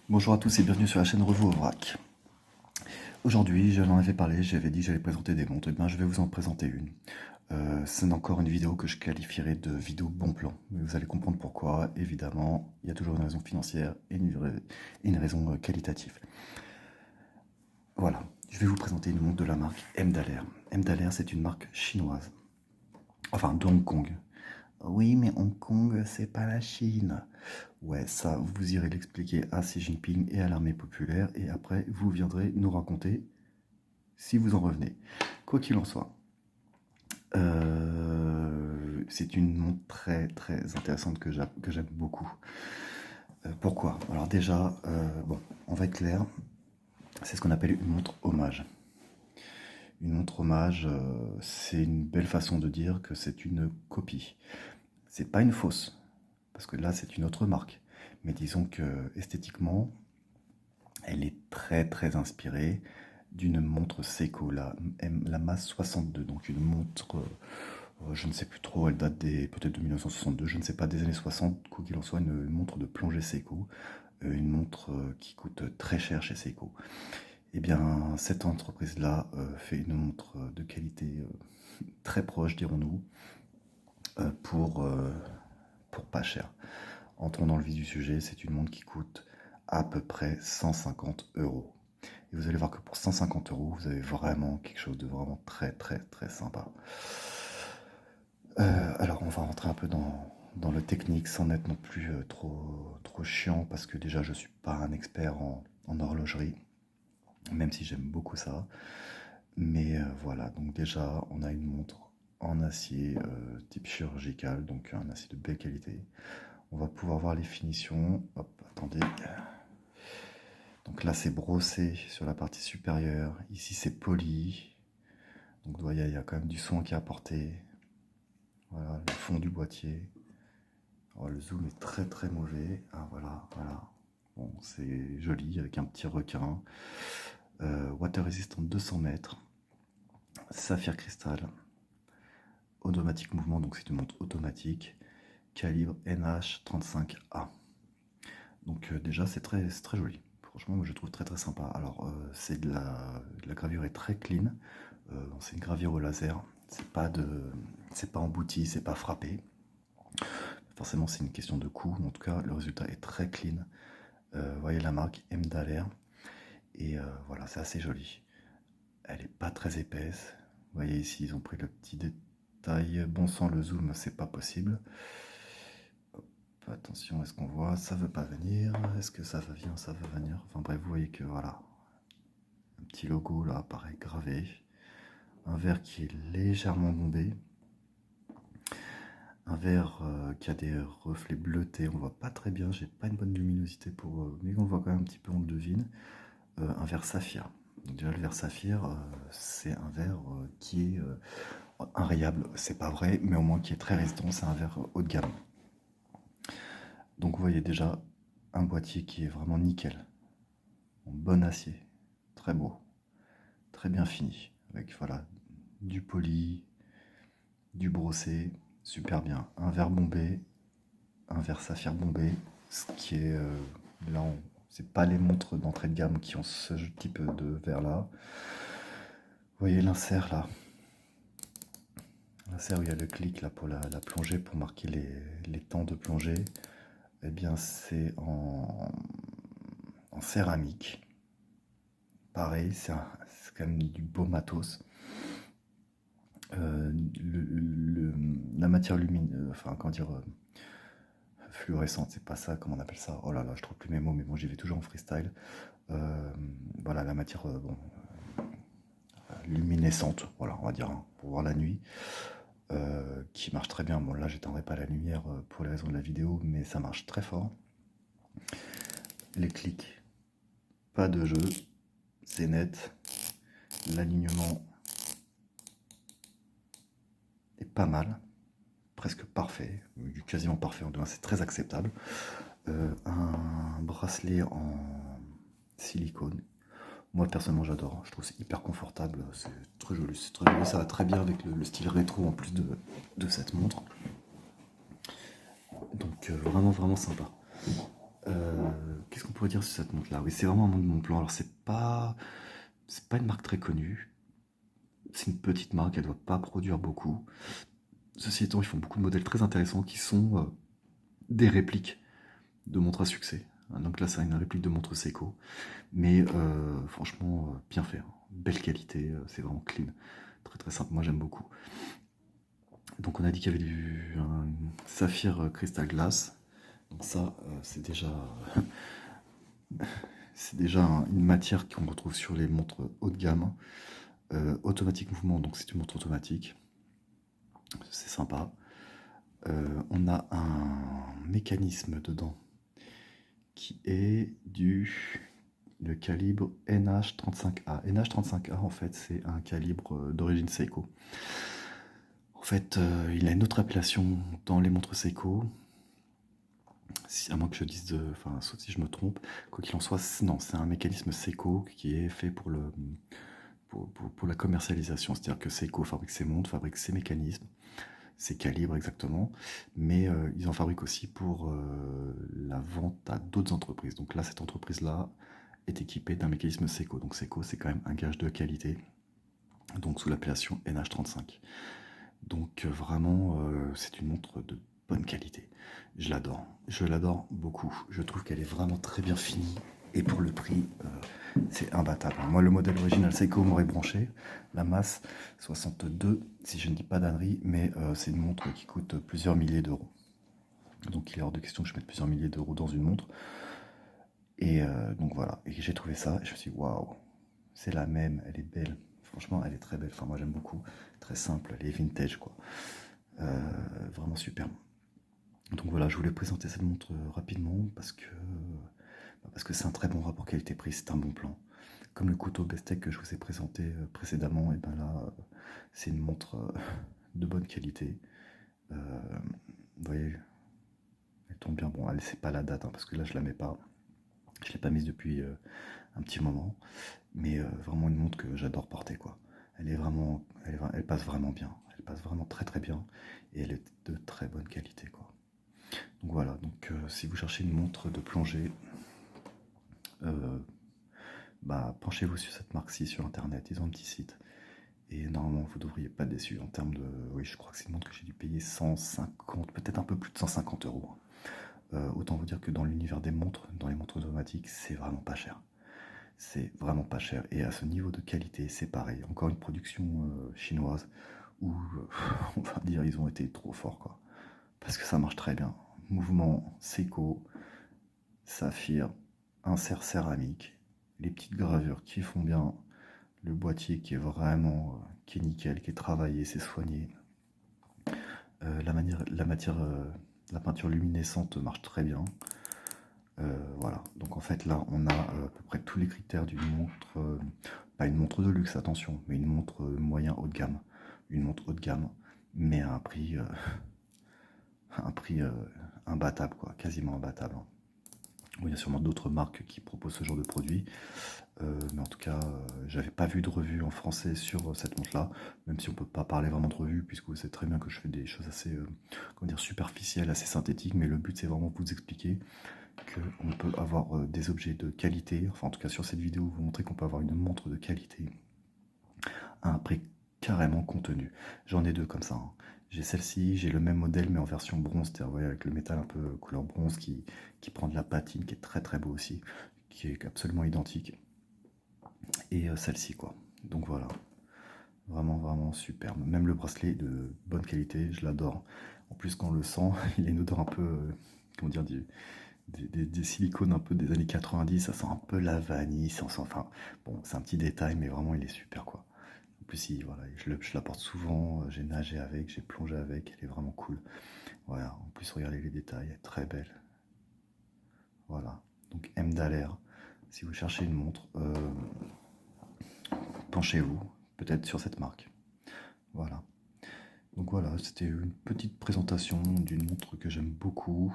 Bonjour à tous et bienvenue sur la chaîne Revue au Vrac. Aujourd'hui, je l'en avais parlé, j'avais dit que j'allais présenter des montres, et bien je vais vous en présenter une. C'est encore une vidéo que je qualifierais de vidéo bon plan. Mais vous allez comprendre pourquoi, évidemment, il y a toujours une raison financière et une raison qualitative. Voilà, je vais vous présenter une montre de la marque M Daler. M Daler, c'est une marque chinoise, enfin de Hong Kong. Oui, mais Hong Kong, c'est pas la Chine. Ouais, ça, vous irez l'expliquer à Xi Jinping et à l'armée populaire, et après, vous viendrez nous raconter si vous en revenez. Quoi qu'il en soit, c'est une montre très très intéressante que j'aime beaucoup. Pourquoi? Alors déjà, bon, on va être clair, c'est ce qu'on appelle une montre hommage. Une montre hommage, c'est une belle façon de dire que c'est une copie. C'est pas une fausse, parce que là c'est une autre marque. Mais disons que esthétiquement, elle est très très inspirée d'une montre Seiko, la MAS 62, donc une montre, je ne sais plus trop, elle date peut-être de 1962, je ne sais pas, des années 60, quoi qu'il en soit, une montre de plongée Seiko, une montre qui coûte très cher chez Seiko. Eh bien, cette entreprise-là fait une montre de qualité très proche, dirons-nous, pour, pour pas cher. Entrons dans le vif du sujet, c'est une montre qui coûte à peu près 150 euros. Et vous allez voir que pour 150 euros, vous avez vraiment quelque chose de vraiment très très très sympa. Alors on va rentrer un peu dans le technique sans être non plus trop chiant parce que déjà je suis pas un expert en horlogerie, même si j'aime beaucoup ça. Mais voilà, donc déjà on a une montre en acier type chirurgical, donc un acier de belle qualité. On va pouvoir voir les finitions. Hop, attendez. Donc là c'est brossé sur la partie supérieure, ici c'est poli. Donc vous voyez, il y a quand même du soin qui est apporté. Voilà, le fond du boîtier. Oh, le zoom est très très mauvais. Ah voilà, voilà. Bon, c'est joli avec un petit requin. Water resistant 200 mètres. Saphir cristal. Automatique mouvement, donc c'est une montre automatique. Calibre NH35A. Donc déjà c'est très joli. Franchement, moi, je trouve très très sympa. Alors c'est de la gravure est très clean. C'est une gravure au laser. C'est pas embouti, c'est pas frappé. Forcément, c'est une question de coût. En tout cas, le résultat est très clean. Vous voyez la marque M Daler. Et voilà, c'est assez joli. Elle est pas très épaisse. Vous voyez ici, ils ont pris le petit détail. Bon sang, le zoom, c'est pas possible. Hop, attention, est-ce qu'on voit? Ça veut pas venir. Est-ce que ça va venir? Ça va venir. Enfin bref, vous voyez que voilà. Un petit logo là apparaît gravé. Un verre qui est légèrement bombé. Un verre qui a des reflets bleutés, on voit pas très bien, j'ai pas une bonne luminosité pour, mais on voit quand même un petit peu, on le devine. Un verre saphir. Donc déjà le verre saphir, c'est un verre qui est inrayable, c'est pas vrai, mais au moins qui est très résistant, c'est un verre haut de gamme. Donc vous voyez déjà un boîtier qui est vraiment nickel, en bon acier, très beau, très bien fini, avec voilà du poli, du brossé, super bien. Un verre bombé, un verre saphir bombé, ce qui est là, c'est pas les montres d'entrée de gamme qui ont ce type de verre là. Vous voyez l'insert là, l'insert où il y a le clic là pour la plongée, pour marquer les temps de plongée. Eh bien c'est en céramique. Pareil, c'est quand même du beau matos. La matière lumineuse, enfin comment dire, fluorescente, c'est pas ça, comment on appelle ça? Oh là là, je trouve plus mes mots, mais bon, j'y vais toujours en freestyle. Voilà, la matière bon, luminescente, voilà, on va dire, hein, pour voir la nuit, qui marche très bien. Bon, là, j'éteindrai pas la lumière pour les raisons de la vidéo, mais ça marche très fort. Les clics, pas de jeu, c'est net. L'alignement est pas mal, presque parfait, quasiment parfait, en tout cas, c'est très acceptable. Un bracelet en silicone. Moi personnellement j'adore, je trouve c'est hyper confortable, c'est très joli, ça va très bien avec le style rétro en plus de cette montre. Donc vraiment sympa. Qu'est-ce qu'on pourrait dire sur cette montre-là? Oui, c'est vraiment un de mon plan. Alors, c'est pas une marque très connue. C'est une petite marque, elle doit pas produire beaucoup. Ceci étant, ils font beaucoup de modèles très intéressants qui sont des répliques de montres à succès. Donc là, c'est une réplique de montre Seiko. Mais franchement, bien fait, hein. Belle qualité, c'est vraiment clean. Très très simple, moi j'aime beaucoup. Donc on a dit qu'il y avait un saphir cristal glace. Donc ça, c'est déjà une matière qu'on retrouve sur les montres haut de gamme. Automatique mouvement, donc c'est une montre automatique. C'est sympa. On a un mécanisme dedans qui est le calibre NH35A. NH35A, en fait, c'est un calibre d'origine Seiko. En fait, il a une autre appellation dans les montres Seiko. À moins que je dise, enfin, sauf si je me trompe, quoi qu'il en soit, non, c'est un mécanisme Seiko qui est fait pour la commercialisation. C'est-à-dire que Seiko fabrique ses montres, fabrique ses mécanismes, ses calibres exactement, mais ils en fabriquent aussi pour la vente à d'autres entreprises. Donc là, cette entreprise-là est équipée d'un mécanisme Seiko. Donc Seiko, c'est quand même un gage de qualité, donc sous l'appellation NH35. Donc vraiment, c'est une montre de bonne qualité. Je l'adore beaucoup. Je trouve qu'elle est vraiment très bien finie. Et pour le prix, c'est imbattable. Moi, le modèle original Seiko m'aurait branché. La masse 62, si je ne dis pas d'ânerie, mais c'est une montre qui coûte plusieurs milliers d'euros. Donc il est hors de question que je mette plusieurs milliers d'euros dans une montre. Et donc voilà, et j'ai trouvé ça, et je me suis dit, waouh, c'est la même, elle est belle. Franchement, elle est très belle. Enfin, moi, j'aime beaucoup. Très simple, elle est vintage, quoi. Vraiment superbe. Donc voilà, je voulais présenter cette montre rapidement parce que c'est un très bon rapport qualité-prix, c'est un bon plan. Comme le couteau Bestech que je vous ai présenté précédemment, et ben là, c'est une montre de bonne qualité. Vous voyez, elle tombe bien. Bon, elle c'est pas la date, hein, parce que là, je la mets pas. Je l'ai pas mise depuis un petit moment, mais vraiment une montre que j'adore porter, quoi. Elle passe vraiment bien. Elle passe vraiment très très bien, et elle est de très bonne qualité, quoi. Donc voilà, donc si vous cherchez une montre de plongée, bah, penchez-vous sur cette marque-ci sur internet, ils ont un petit site. Et normalement, vous ne devriez pas être déçu en termes de. Oui, je crois que c'est une montre que j'ai dû payer 150, peut-être un peu plus de 150 euros. Autant vous dire que dans l'univers des montres, dans les montres automatiques, c'est vraiment pas cher. C'est vraiment pas cher. Et à ce niveau de qualité, c'est pareil. Encore une production chinoise où, on va dire, ils ont été trop forts, quoi. Parce que ça marche très bien. Mouvement Seiko, saphir, insert céramique, les petites gravures qui font bien, le boîtier qui est vraiment, qui est nickel, qui est travaillé, c'est soigné. La peinture luminescente marche très bien. Voilà, donc en fait là on a à peu près tous les critères d'une montre, pas une montre de luxe attention, mais une montre moyen haut de gamme. Une montre haut de gamme, mais à un prix imbattable, quoi, quasiment imbattable, hein. Bon, il y a sûrement d'autres marques qui proposent ce genre de produit, mais en tout cas, j'avais pas vu de revue en français sur cette montre-là, même si on peut pas parler vraiment de revue, puisque vous savez très bien que je fais des choses assez, comment dire, superficielles, assez synthétiques, mais le but c'est vraiment de vous expliquer qu'on peut avoir des objets de qualité, enfin en tout cas sur cette vidéo, vous montrer qu'on peut avoir une montre de qualité à un prix carrément contenu. J'en ai deux comme ça, hein. J'ai celle-ci, j'ai le même modèle mais en version bronze, c'est-à-dire ouais, avec le métal un peu couleur bronze qui prend de la patine, qui est très très beau aussi, qui est absolument identique. Et celle-ci quoi. Donc voilà, vraiment vraiment superbe. Même le bracelet est de bonne qualité, je l'adore. En plus quand on le sent, il a une odeur un peu, comment dire, des silicones un peu des années 90, ça sent un peu la vanille, ça sent, enfin, bon, c'est un petit détail, mais vraiment, il est super, quoi. En plus, voilà, je la porte souvent, j'ai nagé avec, j'ai plongé avec, elle est vraiment cool. Voilà, en plus, regardez les détails, elle est très belle. Voilà, donc M Daler, si vous cherchez une montre, penchez-vous, peut-être sur cette marque. Voilà. Donc voilà, c'était une petite présentation d'une montre que j'aime beaucoup,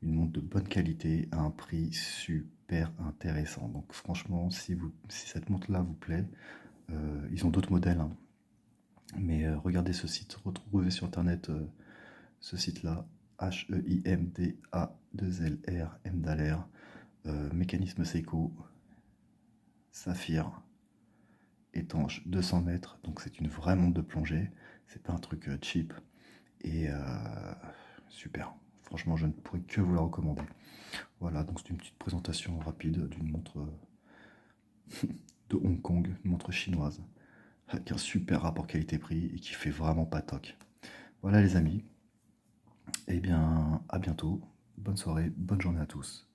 une montre de bonne qualité à un prix super intéressant. Donc franchement, si cette montre-là vous plaît, ils ont d'autres modèles, hein. Mais regardez ce site, retrouvez sur internet ce site-là, HEIMDA2LR, Mdaler. Mécanisme Seiko, saphir, étanche, 200 mètres, donc c'est une vraie montre de plongée, c'est pas un truc cheap, et super. Franchement, je ne pourrais que vous la recommander. Voilà, donc c'est une petite présentation rapide d'une montre de Hong Kong, une montre chinoise, avec un super rapport qualité-prix et qui fait vraiment pas toc. Voilà les amis, et bien à bientôt, bonne soirée, bonne journée à tous.